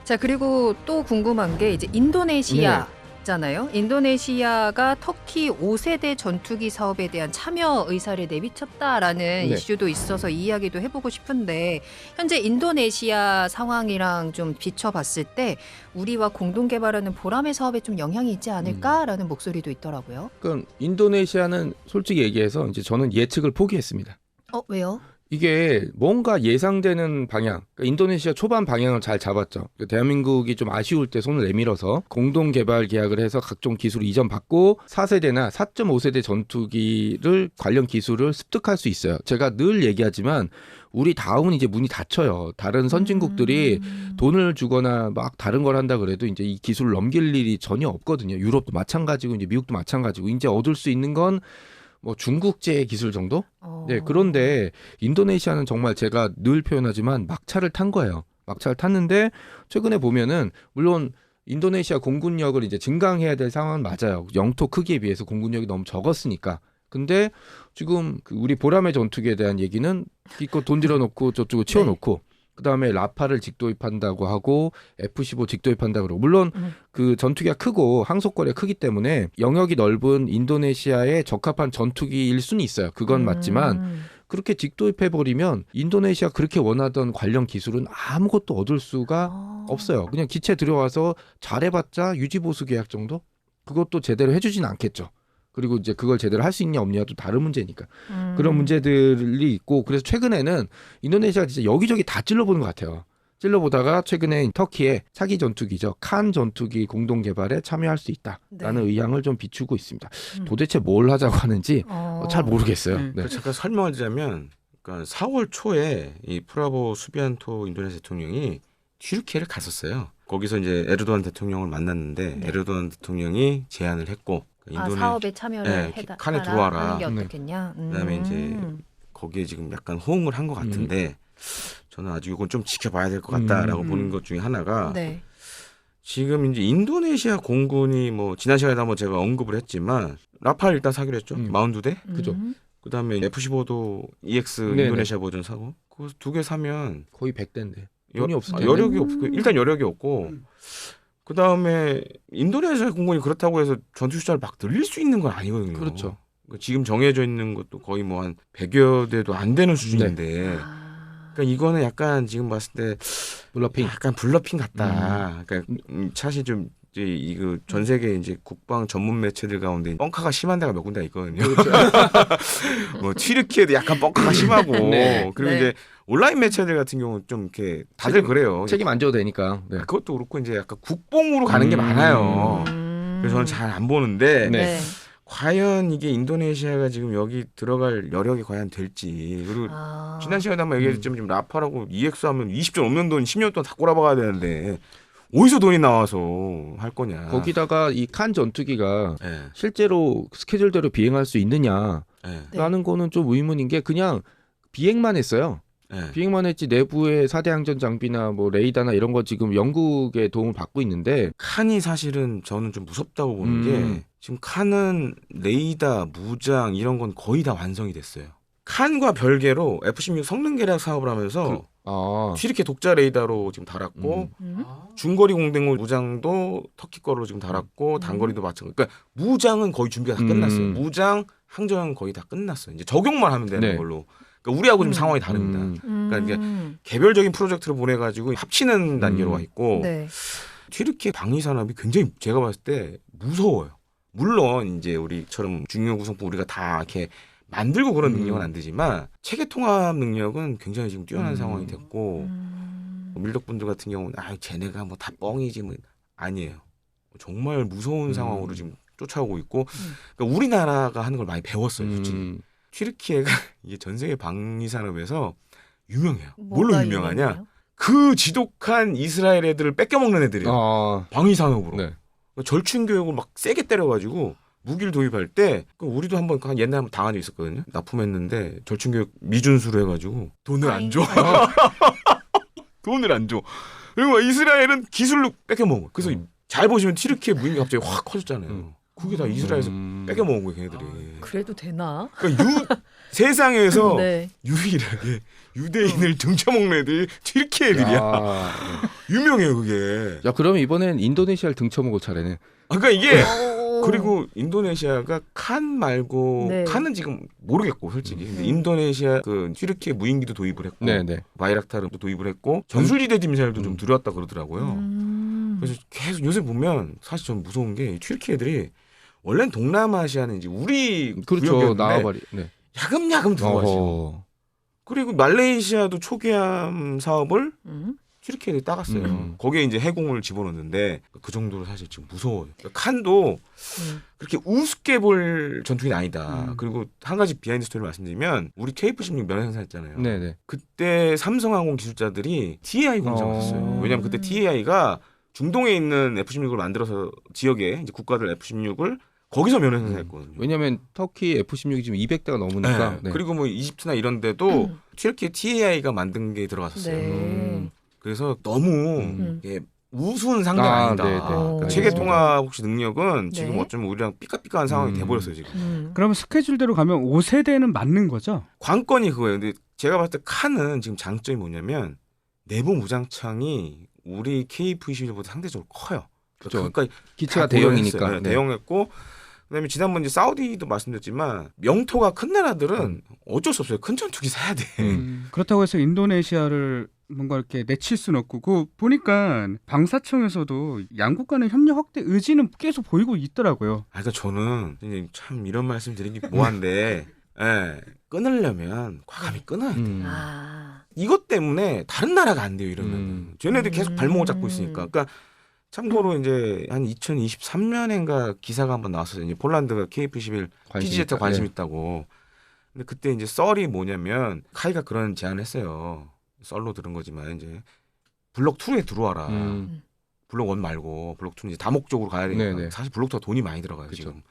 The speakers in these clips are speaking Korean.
자, 그리고 또 궁금한 게 이제 인도네시아잖아요. 인도네시아가 터키 5세대 전투기 사업에 대한 참여 의사를 내비쳤다라는 네. 이슈도 있어서 이 이야기도 해보고 싶은데 현재 인도네시아 상황이랑 좀 비춰봤을 때 우리와 공동 개발하는 보람의 사업에 좀 영향이 있지 않을까라는 목소리도 있더라고요. 그러니까 인도네시아는 솔직히 얘기해서 이제 저는 예측을 포기했습니다. 왜요? 이게 뭔가 예상되는 방향, 그러니까 인도네시아 초반 방향을 잘 잡았죠. 그러니까 대한민국이 좀 아쉬울 때 손을 내밀어서 공동 개발 계약을 해서 각종 기술을 이전받고 4세대나 4.5세대 전투기를 관련 기술을 습득할 수 있어요. 제가 늘 얘기하지만 우리 다음은 이제 문이 닫혀요. 다른 선진국들이 돈을 주거나 막 다른 걸 한다 그래도 이제 이 기술을 넘길 일이 전혀 없거든요. 유럽도 마찬가지고 이제 미국도 마찬가지고 이제 얻을 수 있는 건 뭐 중국제 기술 정도? 네, 그런데 인도네시아는 정말 제가 늘 표현하지만 막차를 탄 거예요. 막차를 탔는데 최근에 보면은 물론 인도네시아 공군력을 이제 증강해야 될 상황은 맞아요. 영토 크기에 비해서 공군력이 너무 적었으니까. 근데 지금 그 우리 보람의 전투기에 대한 얘기는 이거 돈 들여놓고 저쪽으로 치워놓고 그다음에 라파를 직도입한다고 하고 F-15 직도입한다고 그러고 물론 그 전투기가 크고 항속거리가 크기 때문에 영역이 넓은 인도네시아에 적합한 전투기일 수는 있어요. 그건 맞지만 그렇게 직도입해버리면 인도네시아 그렇게 원하던 관련 기술은 아무것도 얻을 수가 없어요. 그냥 기체 들여와서 잘해봤자 유지보수 계약 정도? 그것도 제대로 해주진 않겠죠. 그리고 이제 그걸 제대로 할 수 있냐 없냐도 다른 문제니까. 그런 문제들이 있고 그래서 최근에는 인도네시아가 진짜 여기저기 다 찔러보는 것 같아요. 찔러보다가 최근에 터키의 차기 전투기죠. 칸 전투기 공동 개발에 참여할 수 있다라는 의향을 좀 비추고 있습니다. 도대체 뭘 하자고 하는지 잘 모르겠어요. 네. 잠깐 설명을 드리자면 그러니까 4월 초에 이 프라보 수비안토 인도네시아 대통령이 튀르키예를 갔었어요. 거기서 이제 에르도안 대통령을 만났는데 에르도안 대통령이 제안을 했고 사업에 참여를 칸에 들어와라. 하는 게 어떻겠냐. 그다음에 이제 거기에 지금 약간 호응을 한 것 같은데 저는 아직 이건 좀 지켜봐야 될 것 같다라고 보는 것 중에 하나가 지금 이제 인도네시아 공군이 뭐 지난 시간에도 한번 제가 언급을 했지만 라팔 일단 사기로 했죠. 42대. 그죠. 그다음에 F-15도 EX 인도네시아 버전 사고 그거 두 개 사면 거의 100대인데 돈이 없을 텐데. 여력이 없고 일단 여력이 없고 그 다음에 인도네시아 공군이 그렇다고 해서 전투 숫자를 막 늘릴 수 있는 건 아니거든요. 그렇죠. 지금 정해져 있는 것도 거의 뭐 한 100여 대도 안 되는 수준인데 그러니까 이거는 약간 지금 봤을 때 블러핑. 약간 블러핑 같다. 그러니까 사실 좀 이거 전 세계 이제 국방 전문 매체들 가운데 뻥카가 심한 데가 몇 군데가 있거든요. 그렇죠. 뭐 튀르키예도 약간 뻥카가 심하고 그리고 이제 온라인 매체들 같은 경우는 좀 이렇게 다들 그래요. 책임 안 져도 되니까. 네. 그것도 그렇고 이제 약간 국뽕으로 가는 게 많아요. 그래서 저는 잘 안 보는데 과연 이게 인도네시아가 지금 여기 들어갈 여력이 과연 될지 그리고 지난 시간에 한번 얘기했지만 지금 라파라고 EX 하면 20년 없는 돈 10년 동안 다 꼬라박아야 되는데 어디서 돈이 나와서 할 거냐. 거기다가 이 칸 전투기가 실제로 스케줄대로 비행할 수 있느냐라는 거는 좀 의문인 게 그냥 비행만 했어요. 비행만 했지 내부의 4대 항전 장비나 뭐 레이더나 이런 거 지금 영국의 도움을 받고 있는데 칸이 사실은 저는 좀 무섭다고 보는 게 지금 칸은 레이더, 무장 이런 건 거의 다 완성이 됐어요. 칸과 별개로 F-16 성능 개량 사업을 하면서 튀르키예 독자 레이더로 지금 달았고 중거리 공대공 무장도 터키 거로 지금 달았고 단거리도 마찬가지. 그러니까 무장은 거의 준비가 다 끝났어요. 무장, 항전 거의 다 끝났어요. 이제 적용만 하면 되는 걸로. 그러니까 우리하고 좀 상황이 다릅니다. 그러니까 이게 개별적인 프로젝트를 보내가지고 합치는 단계로 와 있고 튀르키예 방위 산업이 굉장히 제가 봤을 때 무서워요. 물론 이제 우리처럼 중요 구성품 우리가 다 이렇게 만들고 그런 능력은 안 되지만 체계 통합 능력은 굉장히 지금 뛰어난 상황이 됐고 밀덕분들 같은 경우는 쟤네가 뭐 다 뻥이지 뭐 아니에요. 정말 무서운 상황으로 지금 쫓아오고 있고 그러니까 우리나라가 하는 걸 많이 배웠어요. 솔직히. 튀르키예가 이게 전 세계 방위 산업에서 유명해요. 뭘로 유명하냐? 그 지독한 이스라엘 애들을 뺏겨먹는 애들이에요. 방위 산업으로. 절충 교육을 막 세게 때려가지고 무기를 도입할 때 우리도 한번 옛날에 한번 당한 적 있었거든요. 납품했는데 절충 교육 미준수로 해가지고 돈을 안 줘. 돈을 안 줘. 그리고 이스라엘은 기술로 뺏겨먹어. 그래서 잘 보시면 튀르키예 무기가 갑자기 확 커졌잖아요. 그게 다 이스라엘에서 뺏겨 먹은 거예요, 걔네들이. 그래도 되나? 그러니까 세상에서 네. 유일하게 유대인을 등쳐먹는 애들이 튀르키 애들이야. 야, 유명해요, 그게. 야 그러면 이번엔 인도네시아를 등쳐먹을 차례네. 그러니까 이게 오. 그리고 인도네시아가 칸 말고 네. 칸은 지금 모르겠고 솔직히 근데 인도네시아 그 튀르키예 무인기도 도입을 했고 네네. 바이락타르도 도입을 했고 전술지대 미사일도 좀 들여왔다 그러더라고요. 그래서 계속 요새 보면 사실 좀 무서운 게 튀르키 애들이 원래는 동남아시아는 이제 우리 그렇죠. 구역이었는데 나와버리. 네. 야금야금 들어와 지금. 어허. 그리고 말레이시아도 초기함 사업을 음. 튀르키 애들이 따갔어요. 음. 거기에 이제 해공을 집어넣는데 그 정도로 사실 지금 무서워요. 그러니까 칸도 그렇게 우습게 볼 전투기는 아니다. 그리고 한 가지 비하인드 스토리를 말씀드리면 우리 KF-16 면회상사했잖아요. 네네. 그때 삼성항공 기술자들이 TAI 공장을 했어요. 왜냐하면 그때 음. TAI가 중동에 있는 F-16을 만들어서 지역에 이제 국가들 F-16을 거기서 면회상사했거든요. 왜냐면 터키 F-16이 지금 200대가 넘으니까. 네. 네. 그리고 뭐 이집트나 이런 데도 튀르키예 TAI가 만든 게 들어갔었어요. 네. 그래서 너무 이게 우스운 상대가 아, 아니다. 네네. 그러니까 오. 체계 통합 혹시 능력은 지금 네. 어쩌면 우리랑 삐까삐까한 상황이 돼버렸어요 지금. 그러면 스케줄대로 가면 5세대는 맞는 거죠? 관건이 그거예요. 근데 제가 봤을 때 칸은 지금 장점이 뭐냐면 내부 무장창이 우리 KF-21보다 상대적으로 커요. 그렇죠. 그러니까 기체가 다 고려했어요. 대형이니까. 네, 네. 대형했고 그다음에 지난번 이제 사우디도 말씀드렸지만 영토가 큰 나라들은 어쩔 수 없어요. 큰 전투기 사야 돼. 그렇다고 해서 인도네시아를 뭔가 이렇게 내칠 수는 없고 그 보니까 방사청에서도 양국 간의 협력 확대 의지는 계속 보이고 있더라고요. 그러니까 저는 이제 참 이런 말씀 드리기 뭐한데 예, 끊으려면 과감히 끊어야 돼. 아. 이것 때문에 다른 나라가 안 돼요 이러면. 쟤네들이 계속 발목을 잡고 있으니까. 그러니까 참고로 이제 한 2023년인가 기사가 한번 나왔어요. 이제 폴란드가 KF-21 PGZ 관심 있다고. 근데 그때 이제 썰이 뭐냐면 카이가 그런 제안을 했어요. 썰로 들은 거지만 이제 블록 2에 들어와라. 블록 1 말고 블록 2는 이제 다목적으로 가야 되니까 네네. 사실 블록 2가 돈이 많이 들어가요. 그쵸. 지금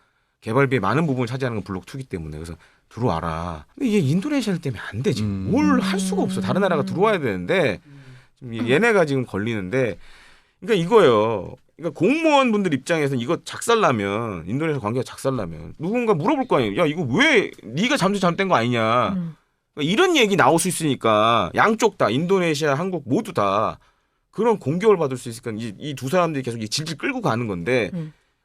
개발비의 많은 부분을 차지하는 건 블록 2이기 때문에 그래서 들어와라. 근데 이게 인도네시아 때문에 안 돼 지금. 뭘 할 수가 없어. 다른 나라가 들어와야 되는데 지금 얘네가 지금 걸리는데 그러니까 이거예요. 그러니까 공무원분들 입장에서는 이거 작살나면 인도네시아 관계가 작살나면 누군가 물어볼 거 아니에요. 야 이거 왜 네가 잘못된 거 아니냐. 그러니까 이런 얘기 나올 수 있으니까 양쪽 다 인도네시아, 한국 모두 다 그런 공격을 받을 수 있으니까 이 두 사람들이 계속 질질 끌고 가는 건데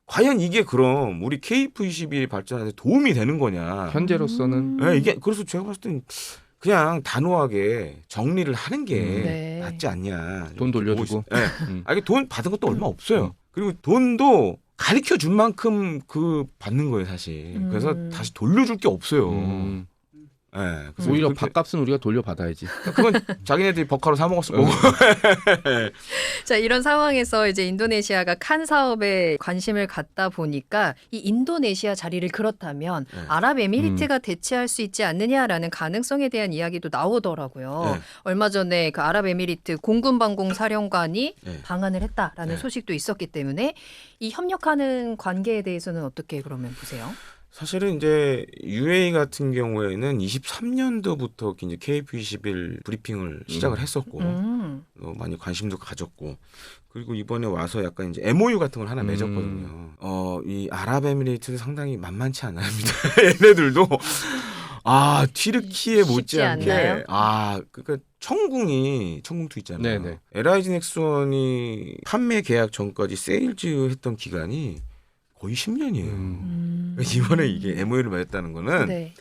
과연 이게 그럼 우리 KF-21 발전에 도움이 되는 거냐. 현재로서는 네, 이게 그래서 제가 봤을 땐 그냥 단호하게 정리를 하는 게 네. 낫지 않냐. 돈 돌려주고. 네. 아, 이게 돈 받은 것도 얼마 없어요. 그리고 돈도 가르쳐 준 만큼 그 받는 거예요, 사실. 그래서 다시 돌려줄 게 없어요. 네, 그래서 오히려 그렇게- 밥값은 우리가 돌려받아야지. 그건 자기네들이 버카로 사 먹었을 거고. 자, 이런 상황에서 이제 인도네시아가 칸 사업에 관심을 갖다 보니까 이 인도네시아 자리를 그렇다면 네. 아랍에미리트가 대체할 수 있지 않느냐라는 가능성에 대한 이야기도 나오더라고요. 네. 얼마 전에 그 아랍에미리트 공군방공 사령관이 네. 방한을 방한을 했다라는 네. 소식도 있었기 때문에 이 협력하는 관계에 대해서는 어떻게 그러면 보세요? 사실은 이제 UAE 같은 경우에는 23년도부터 이제 KF-21 브리핑을 시작을 했었고 많이 관심도 가졌고 그리고 이번에 와서 약간 이제 MOU 같은 걸 하나 맺었거든요. 이 아랍에미리트는 상당히 만만치 않습니다. 얘네들도 튀르키예 쉽지 못지않게 않나요? 그러니까 청궁2 있잖아요. 네네. LIG 넥슨이 판매 계약 전까지 세일즈 했던 기간이 거의 10년이에요. 이번에 이게 MOU를 맺었다는 거는 네.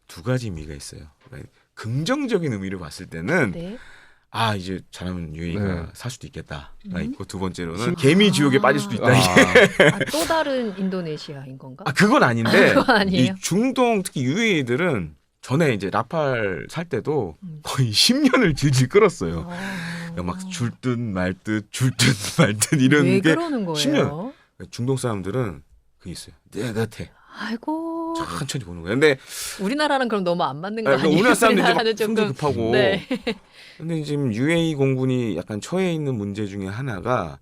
두 가지 의미가 있어요. 그러니까 긍정적인 의미로 봤을 때는 네. 이제 잘하면 UAE가 네. 살 수도 있겠다가 있고 두 번째로는 개미 지옥에 빠질 수도 있다. 또 다른 인도네시아인 건가? 그건 아닌데 그건 아니에요. 이 중동 특히 UAE들은 전에 이제 라팔 살 때도 거의 10년을 질질 끌었어요. 막 줄 듯 말 듯 이런 왜 게 그러는 거예요? 10년. 중동 사람들은 그게 있어요. 느긋해. 아이고. 천천히 보는 거예요. 근데 우리나라랑 그럼 너무 안 맞는 거 그러니까 아니에요? 우리나라 사람들이 우리나라는 막 성질 급하고. 네. 근데 지금 UAE 공군이 약간 처해 있는 문제 중에 하나가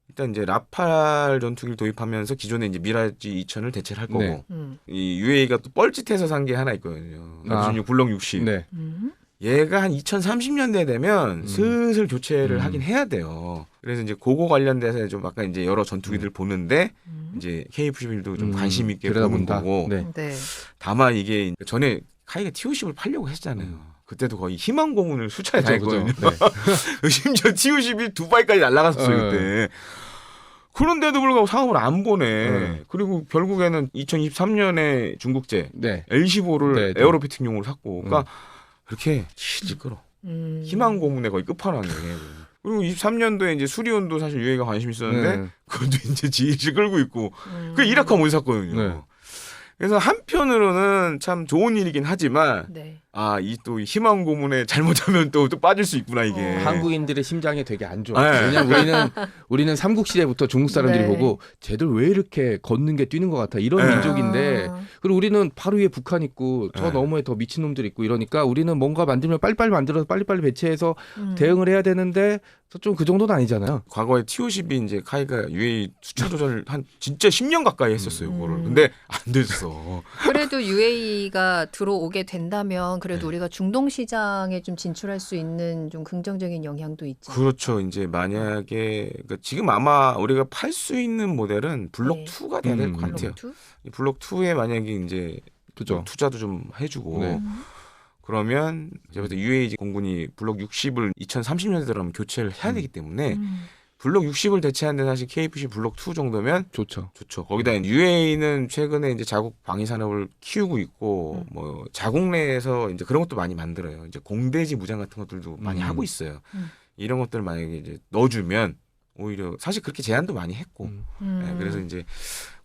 일단 이제 라팔 전투기를 도입하면서 기존에 이제 미라지 2000을 대체를 할 거고 네. 이 UAE가 또 뻘짓해서 산 게 하나 있거든요. F-16 블록 60. 네. 얘가 한 2030년대 되면 슬슬 교체를 하긴 해야 돼요. 그래서 이제 그거 관련돼서 좀 아까 이제 여러 전투기들 보는데 이제 KF11도 좀 관심 있게 보는 들여다본다. 거고. 네. 네. 다만 이게 전에 카이가 TO10을 팔려고 했잖아요. 그때도 거의 희망 고문을 수차에 당했거든요. 네. 심지어 TO10이 두바이까지 날아갔어요 그때. 그런데도 불구하고 사업을 안 보내. 그리고 결국에는 2023년에 중국제 네. L15를 네, 네. 에어로피팅용으로 샀고, 그러니까 그렇게 실질 끌어. 희망 고문의 거의 끝판왕이에요. 그리고 23년도에 이제 수리온도 사실 UAE가 관심 있었는데 네. 그것도 이제 GH 끌고 있고 그 이라크가 못 샀거든요. 네. 그래서 한편으로는 참 좋은 일이긴 하지만 네. 이 또 희망 고문에 잘못하면 또 빠질 수 있구나 이게. 한국인들의 심장이 되게 안 좋아. 네. 왜냐면 우리는 삼국 시대부터 중국 사람들이 네. 보고 쟤들 왜 이렇게 걷는 게 뛰는 것 같아 이런 네. 민족인데 그리고 우리는 바로 위에 북한 있고 저 네. 너머에 더 미친 놈들 있고 이러니까 우리는 뭔가 만들면 빨리빨리 만들어서 빨리빨리 배치해서 음. 대응을 해야 되는데 좀 그 정도는 아니잖아요. 과거에 TO10이 이제 카이가 UAE 수출 조절 한 진짜 10년 가까이 했었어요. 그거를. 음. 근데 안 됐어. 그래도 UAE가 들어오게 된다면 그래도 네. 우리가 중동 시장에 좀 진출할 수 있는 좀 긍정적인 영향도 있지. 그렇죠. 이제 만약에 그러니까 지금 아마 우리가 팔 수 있는 모델은 블록 네. 2가 돼야 될 것 같아요. 블록2? 이 블록 2에 만약에 이제 그죠? 투자도 좀 해주고 네. 그러면 이제 UAE 공군이 블록 60을 2030년대 들어가면 교체를 해야 되기 때문에 블록 60을 대체하는데 사실 KFC 블록 2 정도면 좋죠. 좋죠. 거기다 UAE는 최근에 이제 자국 방위 산업을 키우고 있고 뭐 자국 내에서 이제 그런 것도 많이 만들어요. 이제 공대지 무장 같은 것들도 많이 하고 있어요. 이런 것들을 만약에 이제 넣어주면 오히려 사실 그렇게 제안도 많이 했고 네, 그래서 이제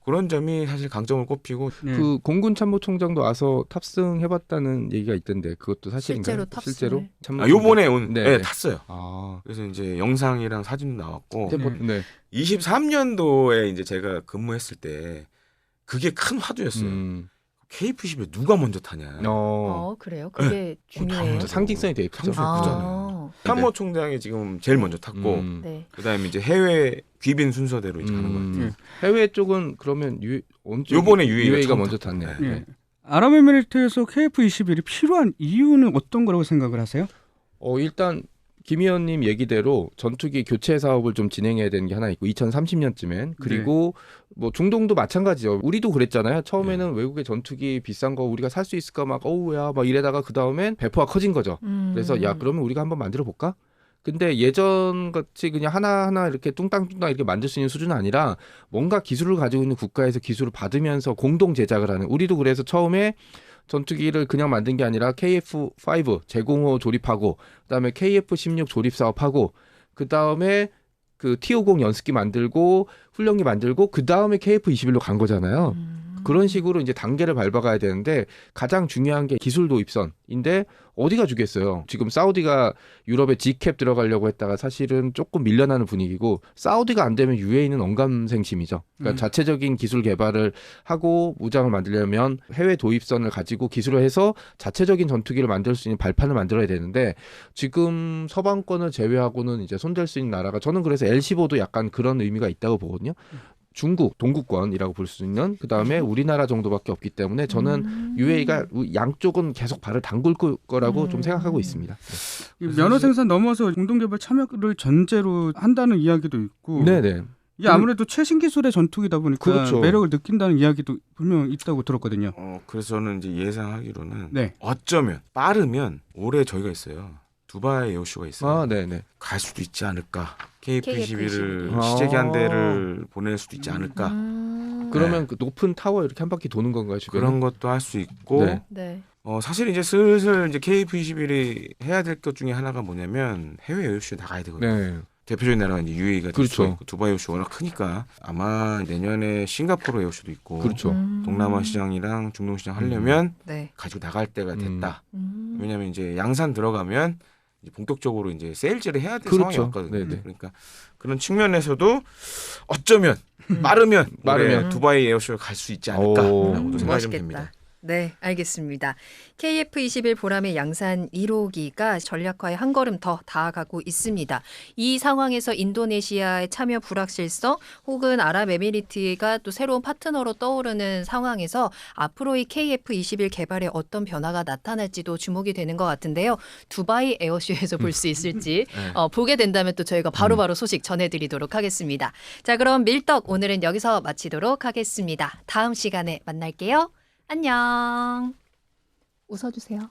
그런 점이 사실 강점을 꼽히고 네. 그 공군 참모총장도 와서 탑승해봤다는 얘기가 있던데 그것도 사실인가요? 실제로 탑승을? 실제로? 참모총장. 요번에 온 네. 네, 탔어요. 아. 그래서 이제 영상이랑 사진도 나왔고 네. 23년도에 이제 제가 근무했을 때 그게 큰 화두였어요. KF11 누가 먼저 타냐. 그래요? 그게 중요해요. 상징성이 되게 크죠. 참모총장이 지금 제일 먼저 탔고 네. 그다음에 이제 해외 귀빈 순서대로 이제 가는 것 같아요. 해외 쪽은 그러면 요번에 UAE가 UAE가 처음 먼저 탔고. 탔네. 네. 예. 아랍에미리트에서 KF-21이 필요한 이유는 어떤 거라고 생각을 하세요? 일단 김 의원님 얘기대로 전투기 교체 사업을 좀 진행해야 되는 게 하나 있고 2030년쯤엔 그리고 뭐 중동도 마찬가지죠. 우리도 그랬잖아요. 처음에는 외국의 전투기 비싼 거 우리가 살 수 있을까 막 어우야 막 이래다가 그 다음엔 배포가 커진 거죠. 그래서 야 그러면 우리가 한번 만들어 볼까? 근데 예전 같이 그냥 하나하나 이렇게 뚱땅뚱땅 이렇게 만들 수 있는 수준은 아니라 뭔가 기술을 가지고 있는 국가에서 기술을 받으면서 공동 제작을 하는 우리도 그래서 처음에 전투기를 그냥 만든 게 아니라 KF5 제공호 조립하고 그다음에 KF16 조립 사업하고 그다음에 그 T50 연습기 만들고 훈련기 만들고 그다음에 KF21로 간 거잖아요. 그런 식으로 이제 단계를 밟아가야 되는데 가장 중요한 게 기술 도입선인데 어디가 주겠어요. 지금 사우디가 유럽에 G캡 들어가려고 했다가 사실은 조금 밀려나는 분위기고 사우디가 안 되면 UAE는 언감생심이죠. 그러니까 자체적인 기술 개발을 하고 무장을 만들려면 해외 도입선을 가지고 기술을 해서 자체적인 전투기를 만들 수 있는 발판을 만들어야 되는데 지금 서방권을 제외하고는 이제 손댈 수 있는 나라가 저는 그래서 L15도 약간 그런 의미가 있다고 보거든요. 중국, 동구권이라고 볼 수 있는 그다음에 우리나라 정도밖에 없기 때문에 저는 UAE가 양쪽은 계속 발을 담글 거라고 좀 생각하고 있습니다. 면허 생산 넘어서 공동개발 참여를 전제로 한다는 이야기도 있고 네네. 이게 아무래도 최신 기술의 전투기다 보니까 그렇죠. 매력을 느낀다는 이야기도 분명 있다고 들었거든요. 그래서 저는 이제 예상하기로는 네. 어쩌면 빠르면 올해 저희가 있어요. 두바이 에어쇼가 있어요. 네네. 갈 수도 있지 않을까. KF21을 아. 시제기 한 대를 보낼 수도 있지 않을까. 그러면 그 높은 타워 이렇게 한 바퀴 도는 건가요, 주변에? 그런 것도 할 수 있고 네. 네. 사실 이제 슬슬 이제 KF21이 해야 될 것 중에 하나가 뭐냐면 해외 에어쇼에 나가야 되거든요. 네. 대표적인 나라가 이제 UAE가 그렇죠. 두바이 에어쇼 워낙 크니까 아마 내년에 싱가포르 에어쇼도 있고 그렇죠. 동남아 시장이랑 중동 시장 하려면 네. 가지고 나갈 때가 됐다. 음. 왜냐하면 이제 양산 들어가면 이제 본격적으로 이제 세일즈를 해야 될 그렇죠. 상황이 왔거든요. 네네. 그러니까 그런 측면에서도 어쩌면 빠르면 빠르면. 두바이 에어쇼를 갈 수 있지 않을까라고도 생각이 좀 됩니다. 네, 알겠습니다. KF21 보람의 양산 1호기가 전략화에 한 걸음 더 다가가고 있습니다. 이 상황에서 인도네시아의 참여 불확실성 혹은 아랍에미리트가 또 새로운 파트너로 떠오르는 상황에서 앞으로 이 KF21 개발에 어떤 변화가 나타날지도 주목이 되는 것 같은데요. 두바이 에어쇼에서 볼 수 있을지 네. 보게 된다면 또 저희가 바로바로 소식 전해드리도록 하겠습니다. 자, 그럼 밀떡 오늘은 여기서 마치도록 하겠습니다. 다음 시간에 만날게요. 안녕. 웃어주세요.